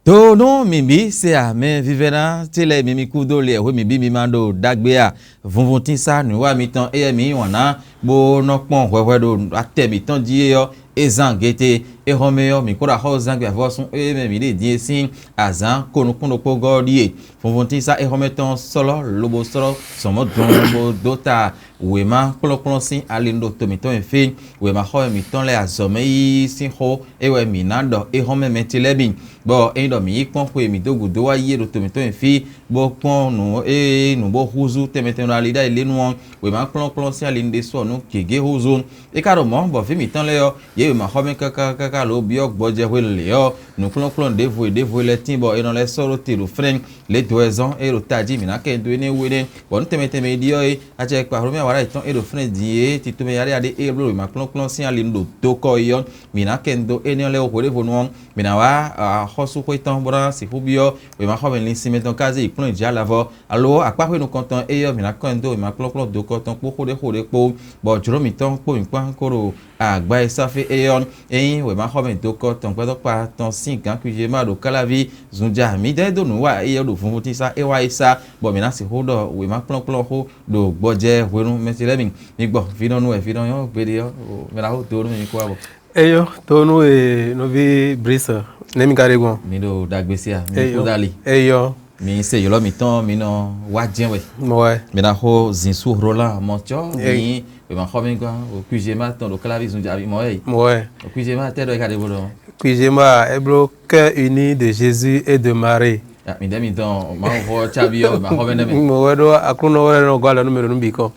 Tono mimi c'est à mais vivena tele mimi kudo le we mimi mimando dagbea vonvontin sa nu wa mi tan e mi wona bo no pon wewe do atemi tan die yo ezangete e romeyo mi kora ho zangbe avosun e me mi le die sin azan konu pogo die vonvontin sa e rometon solo lobo solo somo don dota wema klopon sin alindo to mi ton fe wema ho mi ton le azome sin ho e we mi nando e rome metilebin bo e do mi pon ko mi dogudo wa ye do to mi ton fe bo pon nu e nu bo huzu temeten alida ile nu wema klopon sin alinde so nu kege huzu e karo mo bo fi mi ton le yo ye ma ho mi kaka lo bi ogboje we le yo nu klopon devo le tin bo e no le soro ti lo friend le 2 ans e lo taji mi na ke do ni we ne bo temeten me dio e a je pa ro mi wara iton e do friend die ti to me yare ade e lo ma klopon sin alindo to ko yo mi na ke do e ne le o le vonu mi na wa hosu ko iton bora si fubio we ma ho ben si meton kaze ipon ja lavo alo apa we no kontan e yo mi na ko ndo ma klopon do ko ton po kode po bo juro mi ton po mi pa koro agba isafe eyon eyin we ma ho ben do ko ton pedo pa ton 5 ans que j'ai ma do kalavi zunja mi de do nu wa e yo do fun ti sa e wa isa bo mi na si hodo we ma klopon ho do gboje wenu metilebin mi gbo fi don nu e fi don yo gbede yo mi la ho do nu mi ko abo eyo tonu e no vi brisa nemi garegon mi do dagbesia mi ko dali eyo mi se yo lo mi ton mi no wa jen we ouais mi na ho zin su rola mo cho mi we ma ho mi gwa o kujema ton do kalavi zunja bi mo e ouais o kujema te do ka de bodo kujema ebro cœur uni de Jésus et de Marie mi demi don ma ho chabio ma ho beneme mo wedo akuno wala no gala numero numbiko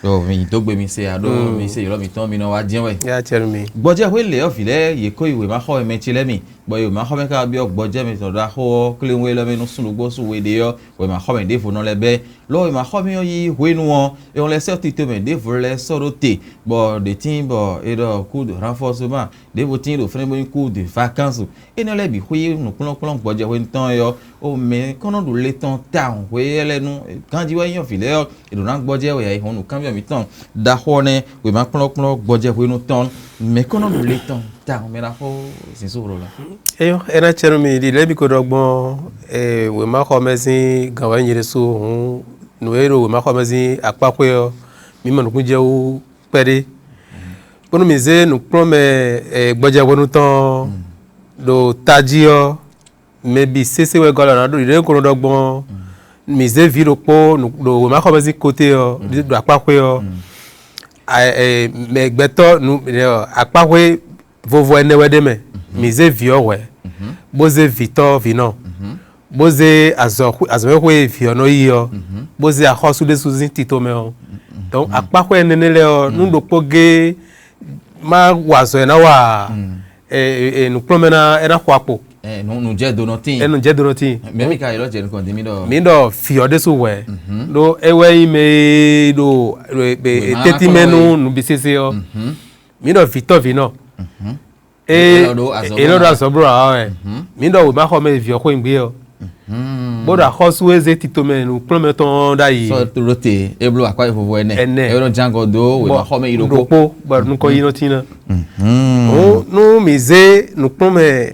o mi dogbe mi se ado mi se yo mi ton mi no wa jen we ya tell me gboje we le o file ye ko iwe ma ho me chilemi bo yo ma ho me ka bi o gboje mi to da ho kle we lo me no sun gbo su we de yo we ma ho me de fo no le be lo ma ho mi yi we nu won e on le sorti te me de fo le sorote bo de tin bo e do coup de renforcement de votin do frem bo coup de vacances e no le bi hui nu klon gboje we ton yo o me kono do le ton town we ele nu kan ji we yan file yo e do na gboje we ai honu kan mi ton da ho ne we ma klon gboje we nu ton me kono do le ton town me na ho sin so ro la eyo ena chero mi di lebi ko dogbon we ma ko mesin gawa nyire so hun no ero we ma ko mesin apapwe yo mi mo kun je o pere bonu mi ze nu prome gboje wonu ton do taji yo maybe sese we gola na do ire ko dogbon mi ze viro po do we ma ko mesin côté yo do apapwe yo me gbeto nu apapwe vovo ene wede me mi ze vio we boze vito vino boze azwe vio no yo boze ahosu de suzin tito me o donc apako enene le o nu do poge ma wazo na wa nu promena era kwapo nu je donotin nu je donotin me mi ka ilo je nkan de mi do fio de so we do ewe ime do teti menu nu bisese o mi do vito vino elo do asobro awe mi do we ma ho me vi oko ngbe o bodo ahosu eze titome nu prometon da yi so rote eblo akwa ifofo ene ero jango do we ma ho me iroko ba nu ko yino tina o nu mize nu prome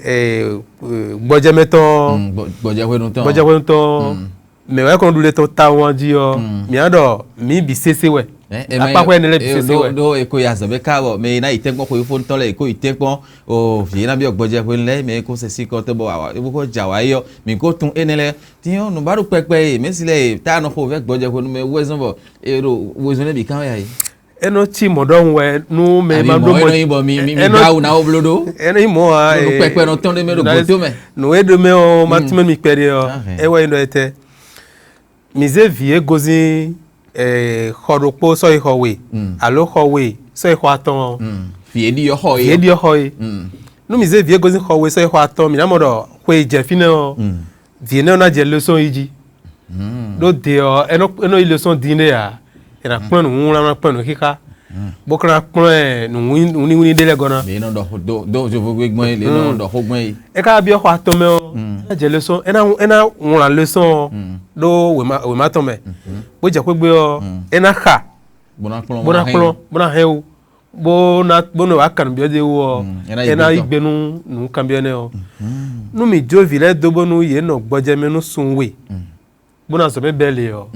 gboje meton gboje we nu ton me we kon dule to ta won ji o mi ado mi bi sese we apapọ enele bi sese we do eko ya zobe ka bo me na itegbon ko ifo nton le eko itegbon o fi na bi ogboje pe nle me ko se si ko to bo wa e ko jawa yo mi ko tun enele ti o nu baru pepe me sile ta no ko ve gboje ko nu me wezon bo ero wezon bi kan ya yi eno ti modon we nu me ma do mo mi ba na oblodo eno imo a nu pepe no ton de me do goto me nu e do me o matime mi pere o e we ndo ete mize vie gozi khoropo so ihowe alo howe so ihwatan fi edi yo ho nu mize vie gozi howe so ihwatan mi na modo kwe je fine o vie ne na je leçon yiji do de o eno leçon dine ya era plan nla na plan kika bokra plan nu ni dele gona me no do je vou gbon le no do ho gbon e ka bi ihwatan me o je leçon ena nla leçon do we ma tome bo je pe gbe o ena kha bona hewu bono akanbio de wo ena igbenu nu kambio ne o nu mi jo vile do bonu ye no gboje menu sunwe bona so be bele o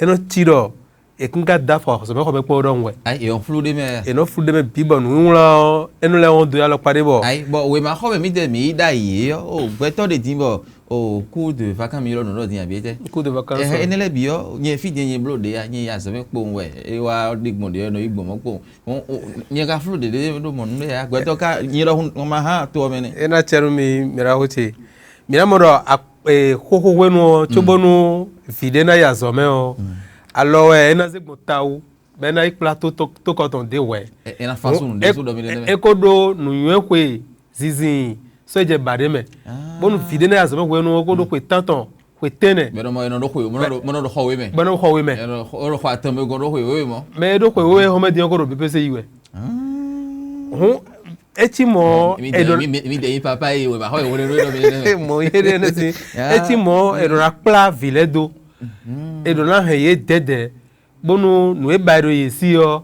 eno tiro e kunga da fo so be ko be po do nwe ai e on flu de me e no flu de me bibo nu nla enu le won do ya lo pare bo ai bo we ma ko be mi de mi da ye o gbe to de tin bo o coup de vacances mi lo no din abi je coup de vacances ene le bi o yen fi de yen blo de ya yen ya so be po nwe e wa digbon de no igbo mo po yen ka flu de do mo nu ya gbe to ka yen lo ma ha to me ni ena cheru mi mira hoche mira mo do koko wenu chobonu vide na ya zo me o alo ena ze gbotawo be na iplato to ko ton de we ena façon de so do mi de e ko do nu yen kwe zizin so je bare me bonu vide na ya zo me wenu ko do kwe tanton kwe tene me do mo eno do kwe mo no do ho we me bonu ho we me eno ro kwa tan me go do we mo me do kwe we ho me di ko do bepese yiwe eti mo mi de papa e we ba ho we do mi mo yede na si eti mo e do na pla vile do e do na heye dede bonu nu e bairo ye si o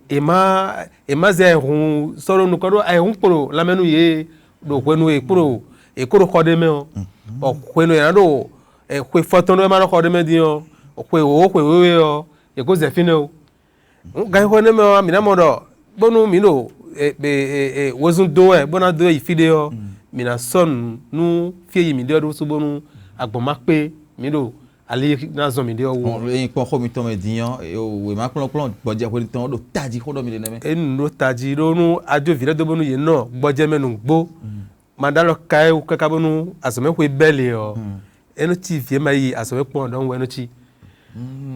e ma ze hun soro nu ko do ai hun pro la menu ye do kwenu e pro ko de me o kwenu ya do e kwe foto no e ma ko de me di o kwe we o e ko ze fine o ga ko ne me o mi na mo do bonu mi no wozun do e bona do ifide o mi na son nu fie yi mi de do so bonu agbon pe mi do ali na zo mi de o wo yin pon ko mi to me diyan we ma plan gboje ko ton do taji ko do mi de me enu taji do nu ajo vile do bonu ye no gboje menu gbo mandalo kai o kaka bonu asome ko bele o enu ti vie ma yi asome pon don we no chi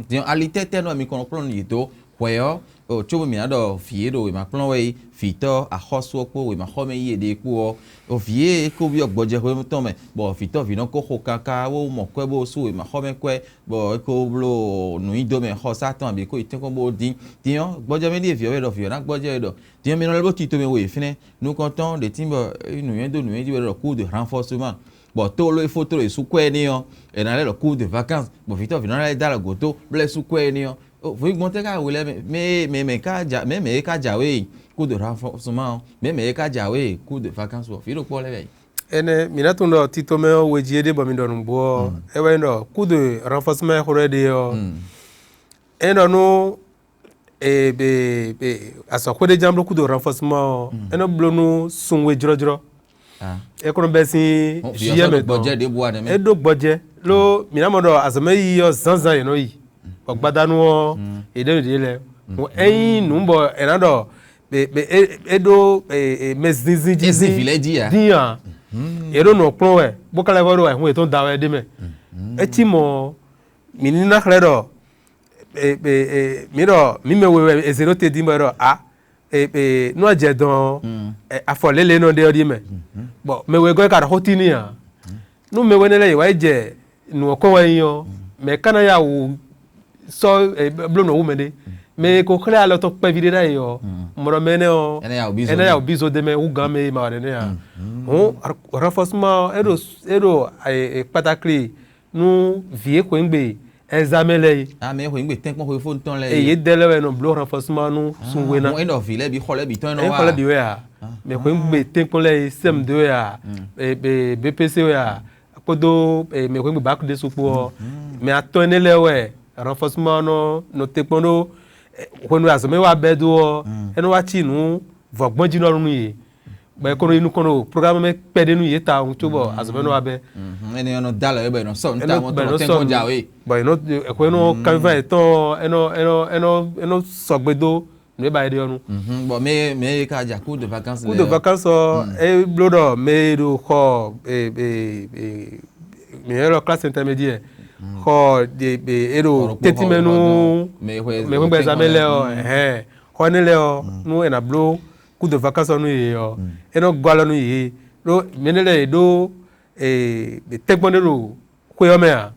diyan ali tete no mi kon plan yi to weo o chobo mi ado fie do we ma plan we fito a khoso po we ma khome yi de ku o fie ko bi ogboje ko to me bo fito vi no ko kaka wo mo kwe bo su we ma khome kwe bo ko blo nu ido me kho satan bi ko iten ko bo din diyan gboje me de fie we do fie na gboje do diyan mi no le bo ti to me we fine nous comptons des timbre nu yen do nu yen di le cours de renforcement bon to lo photo e su kwe ni o e na le cours de vacances bo fito vi no le da la goto ble su kwe ni o vous montez ka wele mais ka ja mais ka jawe coup de renforcement mais ka jawe coup de vacances wo firo po le ene minato ndo tito me o weji ede bo mi ndo nbo e we ndo coup de renforcement already o eno no be asoko de jamblo coup de renforcement eno blonu sunwe jrojro e kono be sin jiye me gboje de bo ane e do gboje lo minamodo azame yi yo zanzan eno yi ogbadanu o ede le mo eyin nu mbo enado edo mezinzi jizi vile dia dia ero no pon we bokale woro ehun e ton da we de me eti mo minina khledo mi mewe ezero te di mo ro no aje don afolele no de odi me bo mewe go ka hotini ya no mewe nele yi wa je nu ko wa yin me kana ya wo so blono wumede me ko khle alo to pe vide dai yo moro mene o ene ya obizo de me uga me ma de ne ya renforcement edo patakli nu vie ko ngbe examele me ko ngbe ten ko fo ton le ye dele we no blo renforcement nu sunwena mo endo vile bi khole bi ton no wa khole bi we ya me ko ngbe ten ko le sem2 ya BPC ya kodo me ko ngbe back de supo me atonele we renforcement no tekpono kwenu asome wa bedo eno wa chi nu vogbon ji no runu yi ba kono inu kono programme me pede nu yi ta un tubo asome no wa be ene no dala e be no so nta mo to ten ko jawe ba no kwenu kan va eto eno sogbedo ne ba ide onu bo me ka ja coup de vacances coup de vacances e blodo me do ko me ero classe intermédiaire ko de ero tetimenu me ko examen le o ko ne le o nu ena blo coup de vacances nu ye o eno gwala nu ye ro menele do tegbonero ko yo me a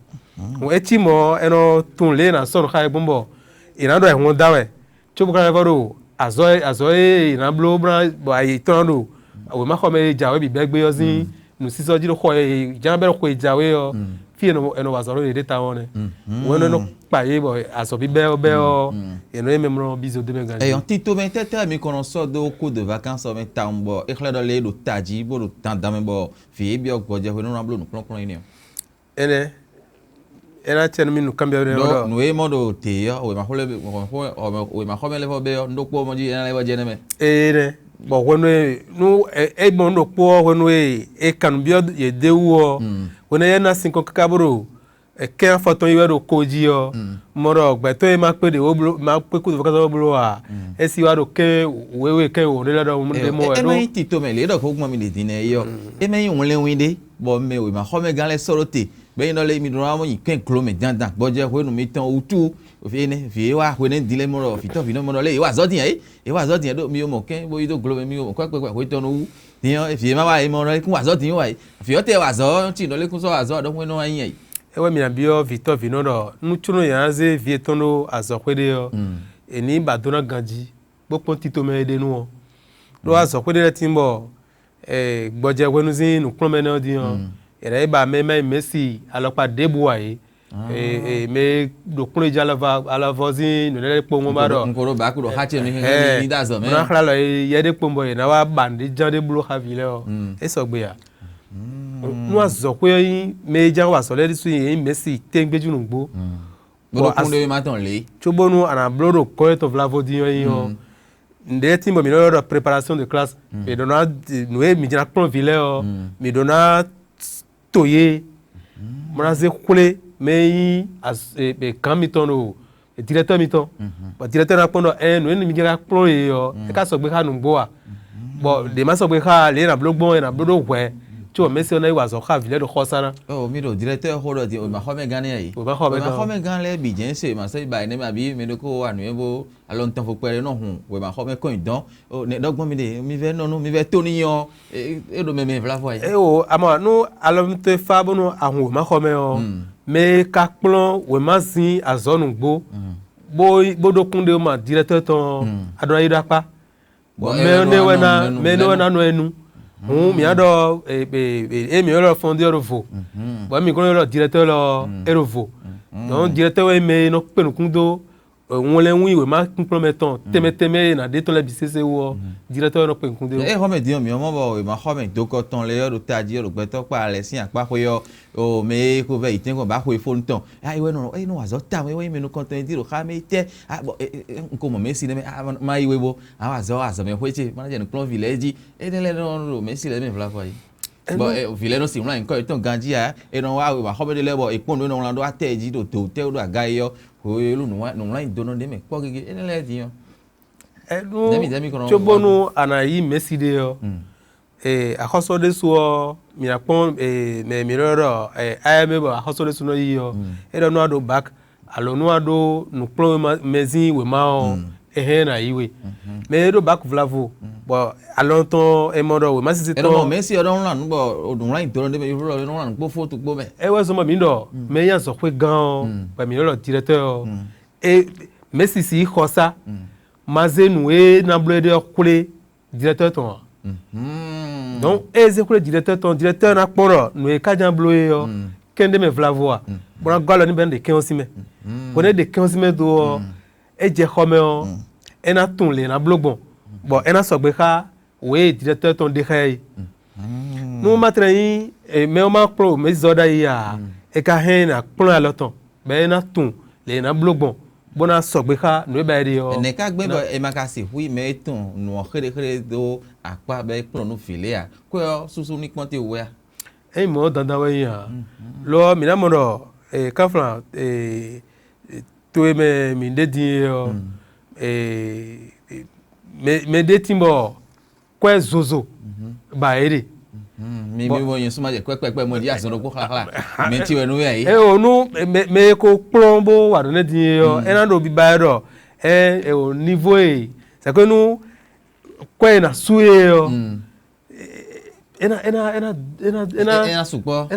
o etimo eno tun le na so ka gbombo ina do ehun dawe chobu ka ro azo ina blo bra bo ayi tondo we ma ko me jawe bi begbe yo zin nu siso jiro ko jambe ko jawe yo fi eno wazoro de ta one wono no pa ye bo aso bi be eno e memro bizo de benga et on tito ben tete mi kono so do ko de vacances o ben tambo e khla do le do taji bo do tan dame bo fi bi o goje ho no ramblo no klon ini ena chen mi no kambia de do no e modo te yo o ma hole o ma home le bo be ndo ko mo ji ena le bo jene me ne bo wono no e bon do po wono e kan bio ye de wo wono ye na sin ko kakaburo e ke foto yi do koji yo moro gbe to e ma pe de wo ma pe ku do ka do blo a e si wa do ke wewe ke o le do mo de mo e me tito me le do ko mo mi de dine yo e me yun le winde bo me o ma home gan le sorote be no le mi do amo yin ken klo me dandan bo je ho no mi tan utu o fi ne fi wa ho ne dile mo ro fi to fi no mo no le wa zo din e wa zo din do mi o mo ken bo yi do glo me mi o kwa ho to no wu din fi ma wa e mo no kun wa zo din wa fi o te wa zo ti no le kun so wa zo do mo no yin ewe mi na bio Victor Vinodo nuchuno yanze vietono azokwede yo eni badona ganji gbopon tito me de nu do azokwede le timbo gboje wenuzi nu klon me na di yo ere ba me Messi alopa debuwa yi me do klon ja ala vozi nu le po mo ma do nkoro ba ku do hache ni da zo me na khla lo ye de po mbo na wa bandi jande bulo havile o esogbe ya nu azokwe yin meja wa so le su yin Messi tengbeju nu gbo bo kunde ma ton le chobonu ana blodo correct of lavodi yin nde timbo mi no préparation de classe me dona noe mi jina plan ville o mi dona toye mona ze kule me as be kamitono directeur miton ba directeur na pondo noe mi jina plan yo e ka so gbe ka nu gbo a bo de ma so gbe ka le na blogbon na blodo we tí o Messi ọ̀nà ìwà sọ̀kà àfilẹ́ ló kọ́ sára. ó mi ò directeur ọ̀rọ̀ ti o ma xɔmɛ gan ne yi. o ma xɔmɛ gan lɛ bi jɛn se ma se ba yi ne ma bi mi de ko anu ye bo alo n tɛ fo pɛrɛ n'o hun o ma xɔmɛ kɔn dɔn o ne dɔgbɔn mi de mi fɛ nɔnɔ mi fɛ to ni yɔ e do mɛmɛ fila fɔ ye. o ama nu alo te fa bonu ahun o ma xɔmɛ yɔ mɛ ka kplɔn o ma zin azɔnu gbo bo do kun de o ma directeur tɔn adɔn yi do akpa mɛ ne wɛ na nɔ enu. Mi ado mi olo fondeur vo bo mi kono lo directeur lo erovo donc directeur we me no pe no kundo won le wi we ma kun prometon teme na de to le bisese wo directeur no pe kundo ho me dio mi o mo bo ma ho me do ko ton le yo ta ji ro gbe to pa le sin apa ko yo o me ko ve itin ko ba ko phone ton ai we no no azo ta we me no content di ro kha me te ko mo Messi le ma iwe bo azo me ho che ma je no clone village e le no Messi le me fla ko yi bo vile no si nla nko ton ganji a e no wa ho be le bo ipon no nla do ateji do to te do aga yo o elu no nla do no de me po gege e le di yo demi chobonu anayi Messi de yo akoso de so mi na pon me miroro ayame bo akoso de so no yi yo e do no ado back alo no ado no pro mezin we ma o na iwe me do back vlavo bo alonton e modo we ma sisi to no Messi o don ran bo odun ran to de me ro no ran po photo gbo me e we so mo mi do me yan so pe gan pa mi lo directeur e Messi si khosa mazenu e na blede kule directeur ton donc e ze kule directeur ton directeur na poro no e kajan bloye yo kende me vlavo a bona galo ni ben de 15 me kone de 15 me do e je khome o e na tun le na blogbon bon e na so gbe ka we directeur ton de khay no matre yi me o ma pro me zoda yi a e ka hen na pro a loton be na tun le na blogbon bona so gbe ka no be ri o ne ka gbe bo e ma ka si hui me tun no khere do apa be pro no file a ko susu ni ponte we a e mo dandan we ya lo mi na mo do ka flan to me mi de di o me de timbo ko zozo ba ere mi wo yin suma je pepe mo di asan ko khala mi ti we nu ya yi onu me ko plombo wa do ne di o e na do bi ba do o niveau e c'est que nous ko na suye o ena supo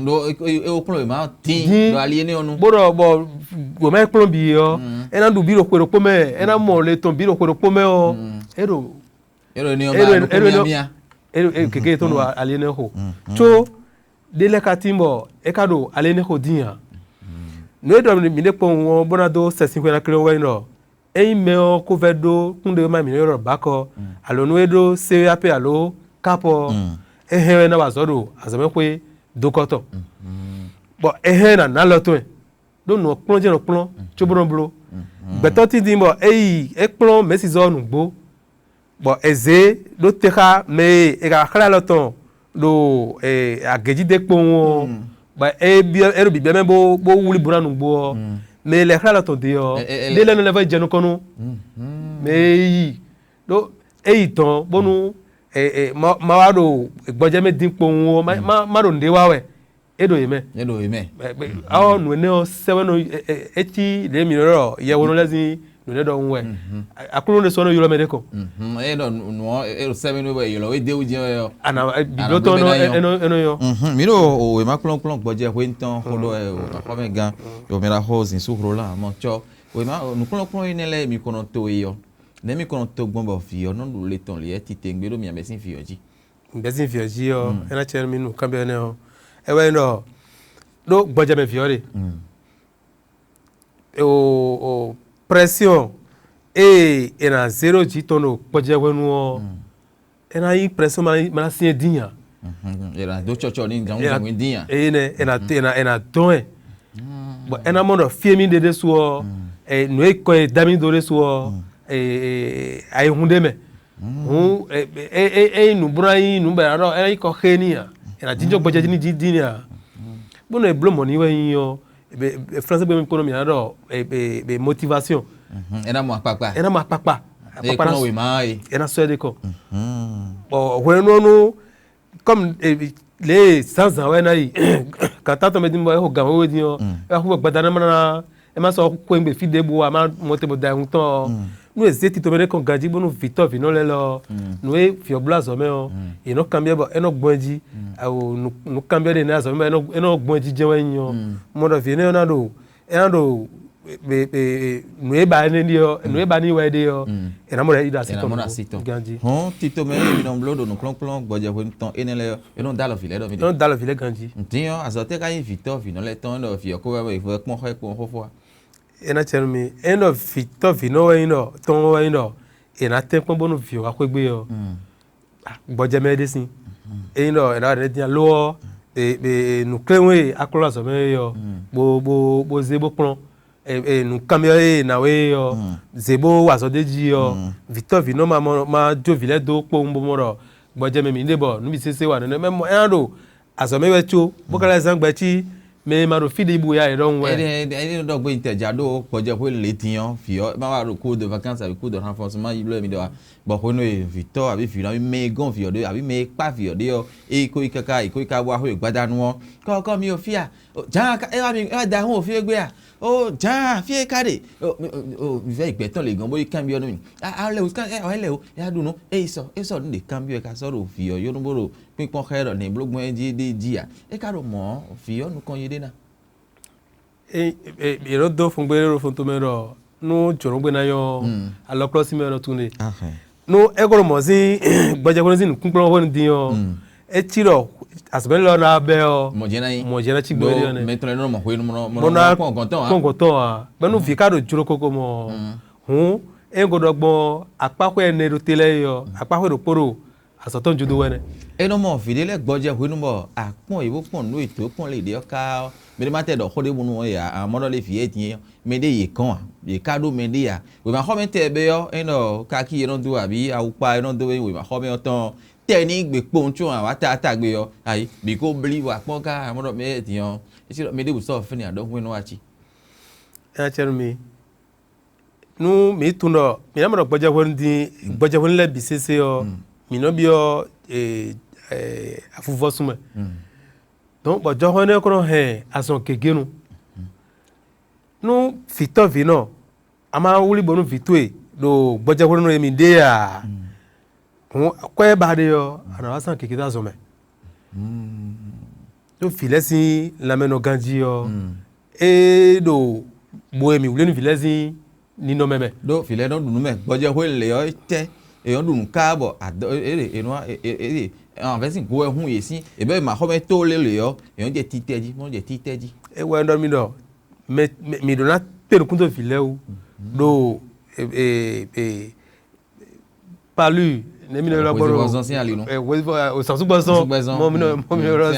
do e o plombo ma tin do aliene onu bo go me plombo yo ena do biro ko me ena mo le ton biro ko me o ero ni o ba mia keke to no aliene ho cho dele ka timbo e ka do ale ne ko dia no do mi ne pon won bona do sesin ko na kire we no e me o ko ve do kunde ma mi ro bako alo no do CAP alo kapo e he na wazodo azame ko do koto bo e he na lo to do no plonje no plon choboro bro beto ti dimbo e plon me si zo nu gbo bo eze do teka me e ga khala lo ton do ageji de pon ba e bi be me bo wuli buranu gbo me le khala lo ton de o de le no le va jenu kono me yi do e ton bonu ma wa do gboje me din pon ma do nde wa we edo yeme awo nu ne o 7 eti le mi ro ye wono lezi nu ne do nwe akuru ne so no yoro medeko no no 7 we yoro we de uje yo ana biloto no eno yo mi no o ma klon gboje we ntan ko do ko me gan yo me la hose su ro la mo cho we ma nu klon ni le mi kono to yo ne mi kono to gbon bo fi yo no le ton le ti te ngbe do mi amesin fi yo ji mbezin fi yo ji yo ena chen mi nu kambe ne o ewe no do gboje me fiore o pression ena 0 ji tono gboje wenu o ena yi pression ma sin dinya era do chocho ni ngan win dinya ena don bo ena mo do fie mi dede so no e ko dami do re so ai hunde me hu nu brai nu ba ro e ko khenia ena jinjo gboje ni dinya bono e blow money we yo français be ko no mi ado be motivation ena mo apapa e ko we mai ena so de ko o we no comme les sans en we na yi quand tant me dimbo e ho gan we di yo e ho gbadana mana e ma so ko ngbe fi de bo ma mo te bo da un ton nous ezeti to mene kon ganji bono Victor vino le lo nous e fi oblazo me o e no cambia bo e no gbonji au no cambia de na zo me e no gbonji je wen yo mo do vi ne na do e do nous e ba ne dio nous e ba ni we de yo e na mo re ida sito ganji ti to me mi no blodo no klon gboje wen ton e ne le e no dalo vile do mi no dalo vile ganji ntiyo azote ka Victor vino le ton do fi ko we pon ho fo ena chermi eno Victor vino we no ton we no ena te pon bonu fi wa ko gbe yo gboje medicine eno ena re dia lo nu klenwe akolo so me yo bo zebo plon nu kamio na we yo zebo wa so deji yo Victor vino ma jo vile do po mbo moro gboje me mi ndebo nu bi sese wa no memo ena do aso me we cho bo kala zangba chi me ma ro fidi bu ya iron we e do gbo interjado poje ko le tiyan fi o ma wa ro cours de vacances avec cours de renforcement il mi do bo ko no Victor abi fi na me gon fi o de abi me pa fi o de o e ko ika wa ho igbadanu o ko mi o fi a jan e wa mi e da ho fi egbe a o jan fi e kare o mi fe igbetan le gan bo kan bi o mi a le o kan e le o ya du no e so de kan bi e ka so ro fi o yo no bo ro pinpon khairo ni blogbon e de dia e ka ro mo fi o nu kan ye de na ero do fun gbe ro fun to me ro no jorongbe na yo alo cross me ro tune no e goro mo sin gboje ko sin kunpon ho din yo e tiro asbe lo na be o mo je na chi gbe yo ne metro no mo ho no mo kon ton a be no fi ka do juro koko mo hun e godogbo apako ene ro tele yo apako ro poro asoton judo wene eno mo fidele gboje ho no mo apon ibo pon no eto pon le de ka me ma te do khode bunu ya amodo le fi etin me de ye kan ye kado me de ya we ma ho me te be yo eno ka ki eno do abi awupa eno do we ma ho me ton te ni gbe pon tun wa ta gbe yo ayi bi ko beli wa pon ka amodo me etin yo e si me de bu so fini ado we no achi e cher mi nu mi tundo mi amro gboje won le bi sese yo mi no bi yo afuvo sume donc bo johone ko he ason kegenu nu Victor vino ama wuli bonu vitwe do gboje won no mi de ya ko e ba de yo ana asan kekeda zo me do filesi la meno ganji yo e do bo mi wuli nu filesi ni no meme do file no dunu me gboje ho le yo te e yon dunu ka bo ado ere en fait c'est go hun ici et ben ma home to le yo et on dit titeji mon dit titeji e wa ndo mi do mi do na pelu kunto vile o do palu ne mi no la boro o sansu gboson mo mi ro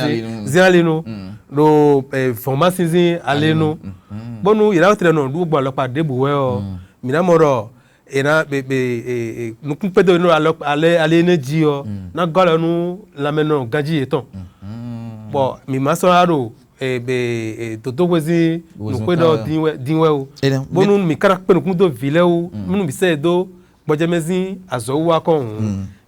si alinu do formation si alinu bonu ira tre no du gbo olopa debu we o mi na mo ro ina nukun pedo no ale energy o na golo nu la meno gaji eton bo mi ma so aro toto kwezi nukwe do dinwe o bonu mi kara pe nukun do vile o munu mi se do gbojemezi azo wa ko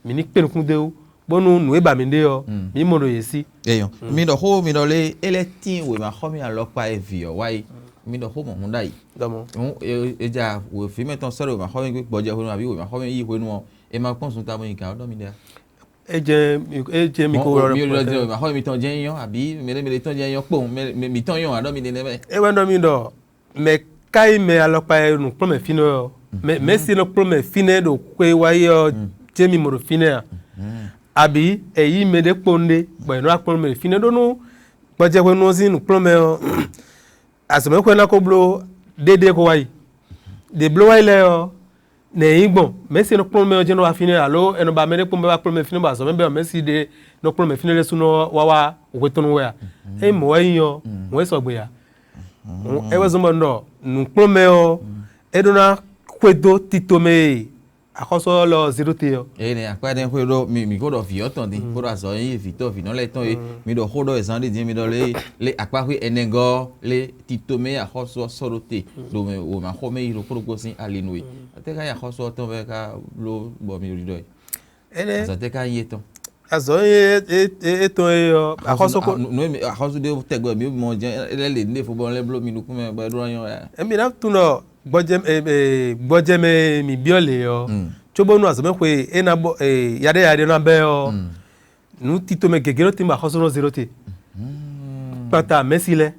mi ni pe nukun de o bonu nu e ba mi de o mi mo do yesi eyan mi do ho mi do le eletin we ma ho mi alopa e vi o wai mi do ho mo hunda yi domo e ja we fi meton soro ma ho mi gboje ho abi we ma ho mi yi ho nu e ma pon sun ta mo yin kan do mi de eje mi ko ro mi lo de ma ho mi ton je yan abi mi ton je yan po mi ton yan ado mi de nebe e wa ndo mi do me kai me alopa e nu pro me fino me si no pro me fine do kwe wa yo je mi mo do fine abi e yi me de ponde bo no akpon me fine do nu gboje ho nu si nu pro me asome ko na ko blo dede ko wai de blo wai le o ne igbon mesi no pro me je no afine alo eno ba me de po me ba pro me fine ba so me be mesi de no pro me fine le su no wa ogwetonu we a e mo eyan mo so gbe ya e we so mo ndo nu pro me o edona kwedo titome akoso lo 0 te o e ne akwa den kwedo mi ko do fi oton din ko do aso yin fi to fi no le ton e mi do ho do esan de mi do le akwa kwe enengo le titome akoso sorote do me o ma ho me iro ko sin alinui te ka ya akoso ton be ka lo bo mi ri do ene aso te ka yin ton aso e ton e akoso ko no akoso de te go mi mo je le ne fo bon le blo mi nu ku me ba do yan e mi na tu no gbojeme mi biole yo chobonu asome kwe ena yade na be yo nu titome gegero timba khosono 0 te pata mesile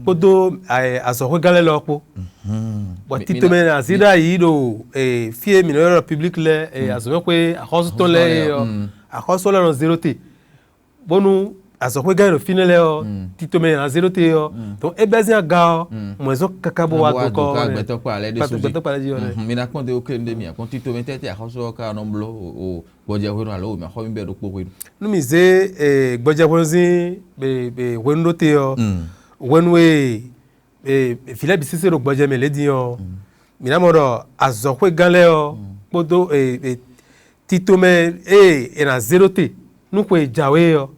podo aso kwe gale lopo bo titome na zida yi do fie mi no public le asome kwe akhoso le yo akhoso le no 0 te bonu aso kwe gale finele yo titome na 0 te yo donc ebezi aga mo zo kakabo wa ko gbeto pa le de so mi na kon de o kende mi akon titome tete akhoso ka no blo o gboje ho no alo mi ho mi be do popo nu mi ze gboje ho zin be wendo te yo wenwe file bi sise ro gboje me le di yo mi na mo do aso kwe gale yo podo titome na 0 te nu kwe jawe yo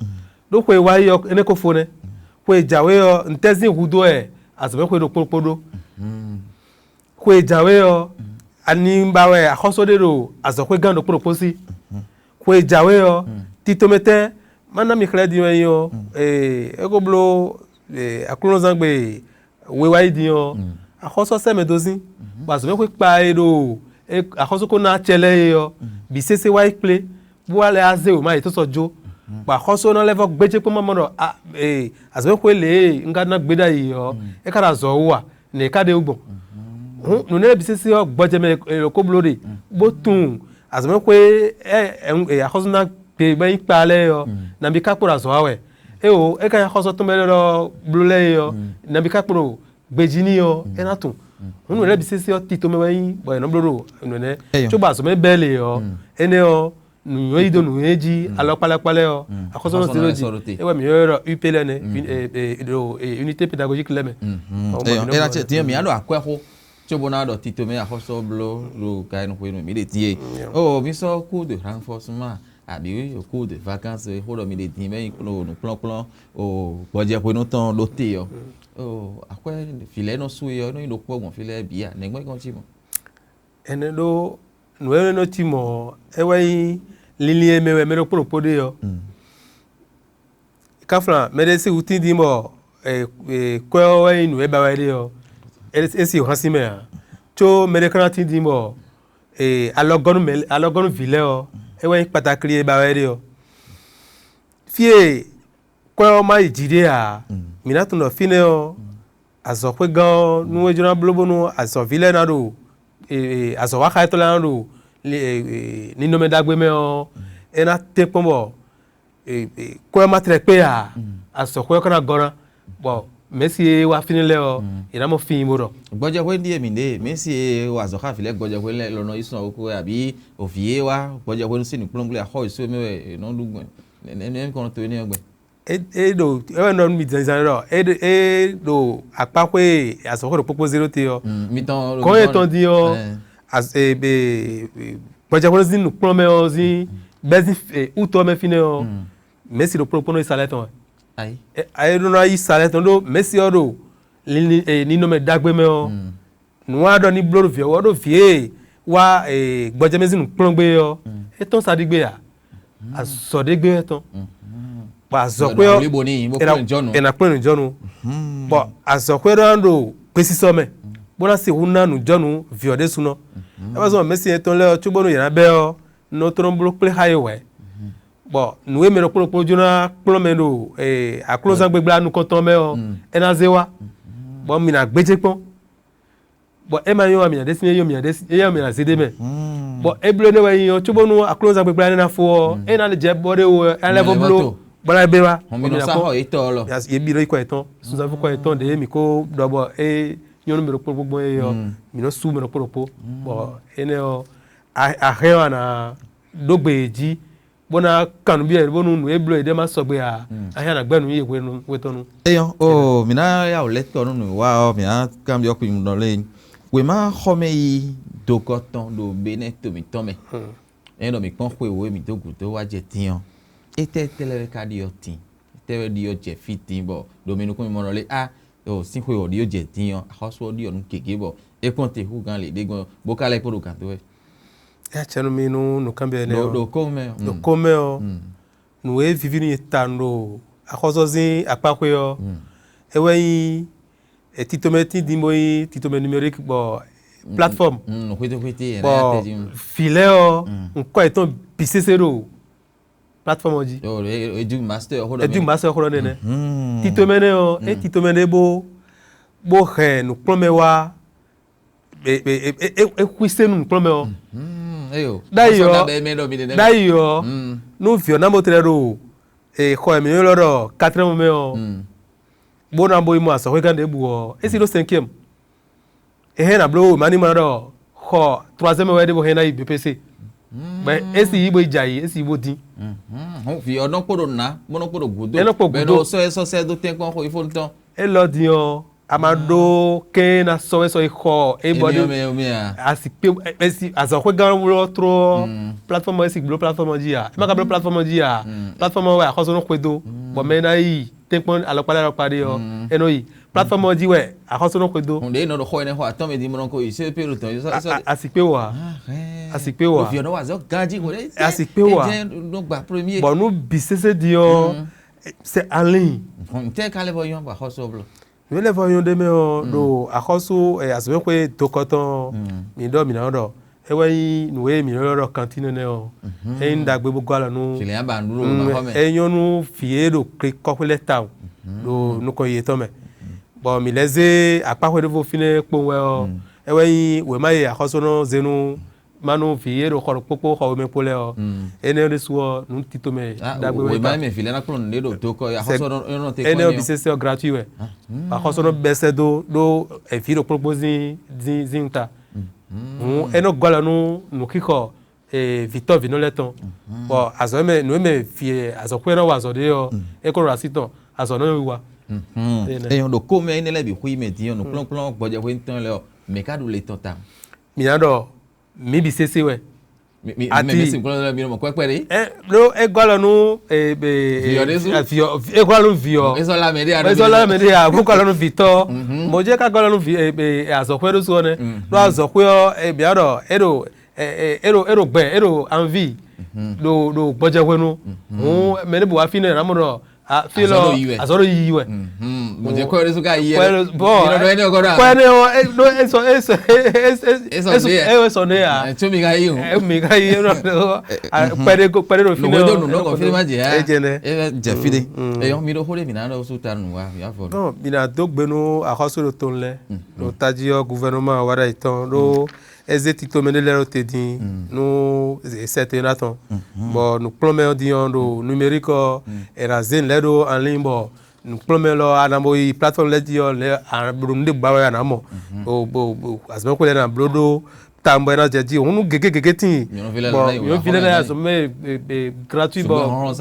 do kwe wa yo ene ko fone kwe jawe yo ntezi hudo asobe kwe do popodo kwe jawe yo ani mbawe akhoso de ro aso kwe gando proposi kwe jawe yo titomete mana mi kredi yo ego blo akulo zangbe we wa idi yo akhoso se medozi asobe kwe pa edo akhoso ko na chele yo bi sese wa play bo ale aze o ma to sojo ba khoso no level gbeje pe mama no asbe ko le nga na gbeda yi yo e kara zo wa ne ka de ugbon no ne bi sisi o gboje me ko blode bo tun asbe ko akhoso na pe ba ipa le yo na bi ka pora zo awe o e ka khoso to me lo blule yo na bi ka poro gbeji ni yo e na tun no ne bi sisi o ti to me yin bo no bloro no ne cho ba so me bele yo ene o nu yido nu eji alopalapale o akoso no tiroji ewe mi yoro upele ne unité pédagogique leme e na ti mi ado akweho chobona do titome akoso blo ro kai no kwenu mi de tie o mi so cours de renforcement abi o cours de vacances ho do mi de tin me no plan o boje ko no ton lo te yo o akwe file no su yo no ndo pogbon file bia ne gbe kan ti mo ene do no no ti mo ewe lilie mewe mero propode yo kafla medese uti di mo ko we inu e ba wa de yo esi o hansi me cho mere kan ti di mo alogonu vile o ewe patakiri e ba wa de yo fie ko ma ijide a minato no fine o aso pe gan nu we jona blobo nu aso vile na do aso wa ka to la do ni no me dagbe me o ena tempo bo ko ma tre pe a aso ko kana gona bo Messi wa finile o ina mo fin mo ro gboje we die mi de Messi wa zo ka file gboje we le lona isun oko abi ofie wa gboje we nsi ni plongle a ho isu me no dugun ne ko to ni ogbe do no mi zanzan ro do apakwe aso ko popo 0 te o mi ton ko e ton di o as be gboje we zin plon me o zin bezi u to me fine o Messi do propono isale ton ai do na isale ton do Messi o do ni no me dagbe me o no ado ni bloro vie o do vie wa gboje me zin plon gbe o e ton sa digbe ya aso de gbe ton pa aso pe o ena plon jonu bo aso pe do pesi so me bona se una nu jonu vie de suno e ba so Messi e ton le o tubo no yana be o no tron blo play highway bon nous aimons le jona plomendo a close gbegba nu konton me o ena zewa bon mi na gbeje pon bon e ma yo mi na desine yo mi na zede me bon e blo ne wa yin o tubo nu a close gbegba na fo e na le je bode o en level blo bala be wa mi no sa ho ito lo yes ye bi ro iko eton sun sa ko eton de mi ko dobo e yon mi ro gbogbo e yo mi no su mi ro popo bon ene o a hewa na dogbeji bona kanu bi e bonu nu eblo ede ma sogbe a ahia na gbenu ye wetonu eyan o mina ya o leto nu wa o mi a kam bi okun no le we ma khome yi dokoton do beneto mi tome en do mi pon kwe we mi dogu to wa je tiyan ete tele ka di otin tele di o je fitin bo do mi nu kun mi mo le o sin kwe o di o je tiyan hoso di onu keke bo e pon te hu gan le de gan bo kale podo kan to ya chanu mi no kambe ne do come o no e vivi ni tando akozo zin apakwe o ewe yin titometi dimbo yin titome numérique bo platform no kwete bo file o nko eton bisesero platform oji o edu master horo ne titomene o titomene bo he no plome wa kwise no plome o D'ailleurs, nous vions na motrero ko mi loro 4e mo me o bona boy mo aso kan de bu o e si lo 5e he na blo mani mo ro ko 3e we de bo he na IBPC be e si ibo ijai e si ibo din ho fi odon podo na mono podo gudo be no so do ten kon ko ifo nton e lo din o amado ke na so ko e body asipe esi aso ko gan wo tro platform esi glo platform ji ya ma ka glo platform ji ya platform wa akoso no kwedo bo me na yi tempon alopala pare o eno yi platform ji we akoso no kwedo onde no ko ene ho atom e di mo ko ise peru ton asipe wa fi no wa zo ganji ko asipe wa no gba premier bo no bisese di o c'est en ligne on te kale bo yon ba akoso blo nous les voyons demain do akoso asbe ko tokoton mi do mi na do ewe nu we mi lo cantine ne o e nda gbe gbogbo ala nu se le aba nuro ma home e yonu fie do ko le ta do nu ko ye to me bo mi leze apako de vo fine ponwe o ewe we ma ye akoso no zenu manu fie do ko popo ko me pole o ene de suo nu tito me da gbe we ma me file na klon ne do to ko akoso no te ko ene obisese gratuit we akoso no bese do e fi do propose zinta eno gola no kiko Victor Vinoleton bo azo me no me fie azo kwera wa zo de o e ko rasito azo no wa eyan do ko me ene le bi hui me ti on plon gboje we ntan le o me ka do le tota mi ado mi bi sese we mi me plon mi mo kwepere no e gola no vio e gola no vio eso la media bu gola no Victor mo je ka gola no azo kwero so ne do azo kwe bi ado ero gbe ero envie do gboje we no me ne bu wa fine ramodo filo azoro yiwe mo je ko resu ka yiye bo no ene ogora ko ene o no eso ne ya tu mi ga yi o mi ga yi no pere ro fine no ko fine ma je ya e je fide e yo mi ro hore mi na no su tanu wa ya fo no mi na dogbe no akoso ro ton le no taji o gouvernement wara iton do eze tikto mene lero te di no sete naton bo no plomé di ondo numérique era zen ledo en ligne bo no plomé lo anamo i plateforme le di le abrum de bawa na mo bo asbe ko le na blodo tambo na jadi onu gege tin bon yo vile na so me gratuit bon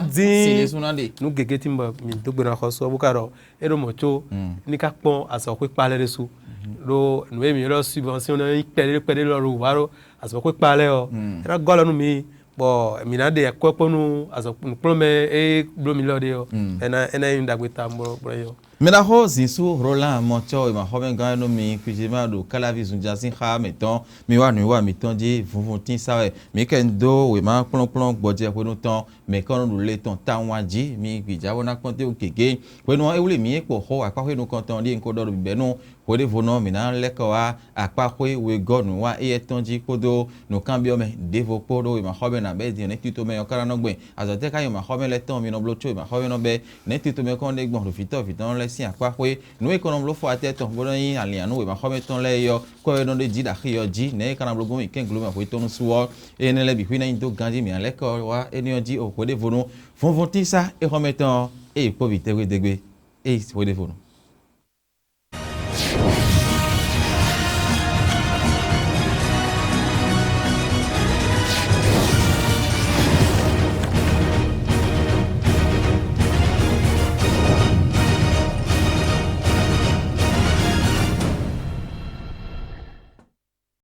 di nu gege tin bo mi dogbe na khoso bukaro ero mocho ni ka pon aso ko pale resu lo nu mi lo subvention na pele lo ro waro aso ko pale o era golo nu mi bon mi na de ko nu aso nu plome e blo mi lo de o ena indagbe tambo bro yo Mena ho zinsu Roland Moncho e ma hoben gan no mi kujima do kala visun jasin kha meton mi wa nu wa meton di vunvuntin sawe mi ken do we ma plon gboje ko no ton me kon do le ton ta wan ji mi gbija wona konte o keke we no e wule mi po ho apa ko no konton di nko do bi no ko de vono mi na le ko wa apa ko we god no wa e ton ji ko do no cambio me developo do we ma hoben na be di ne tuto me okara no gbe azote ka yo ma hoben le ton mi no blocho ma hoben no be ne tuto me kon de gbon do fiton le si akwa kwe nou ekonom lo fo ateton bono yin alian nou e ma khome ton le yo ko e don de ji da khiyo ji ne kana blogo mi ken gloma ko ton suwo e ne le bi kwina ndo ganji mi ale ko wa e ni oji o ko de vono fon vonti sa e remeton e po vite we degbe e po de vono